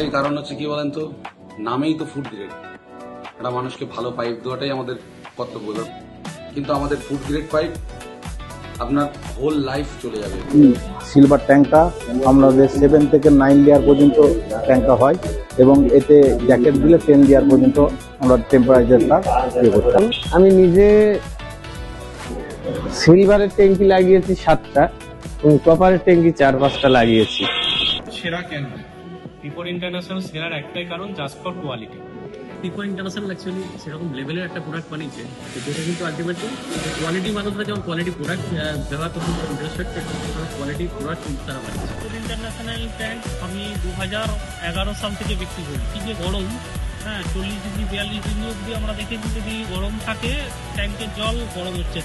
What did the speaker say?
এই কারণ হচ্ছে কি বলেন তো, নামেই তো ফুড গ্রেড। একটা মানুষকে ভালো পাইপ দেওয়াটাই আমাদের কর্তব্য, কিন্তু আমাদের ফুড গ্রেড পাইপ আপনার হোল লাইফ চলে যাবে। সিলভার ট্যাঙ্কটা আমাদের 7 থেকে 9 লেয়ার পর্যন্ত ট্যাঙ্কটা হয় এবং এতে জ্যাকেট দিলে 10 লেয়ার পর্যন্ত আমরা টেম্পারেচারটা ইয়ে করতাম। আমি নিজে সিলভারের ট্যাঙ্কি লাগিয়েছি 7টা এবং কপারের ট্যাঙ্কি 4-5টা লাগিয়েছি। সেরা কেন? পিপল ইন্টারন্যাশনাল সেরার একটাই কারণ, just for quality. People international actually সেরকম লেভেলের একটা প্রোডাক্ট বানিয়েছে যেটা কিন্তু আলটিমেটলি কোয়ালিটি মানুষরা যেমন কোয়ালিটি প্রোডাক্ট ব্যবহার করতে ইন্টারেস্টেড, কোয়ালিটি প্রোডাক্ট তারা বানিয়েছে। পিপল ইন্টারন্যাশনাল ট্যাঙ্ক আমি 2011 সাল থেকে বিক্রি করি। কি যে গরম, 40 ডিগ্রি 42 ডিগ্রি অব্দি আমরা দেখেছি, যদি গরম থাকে ট্যাঙ্কের জল গরম হচ্ছে।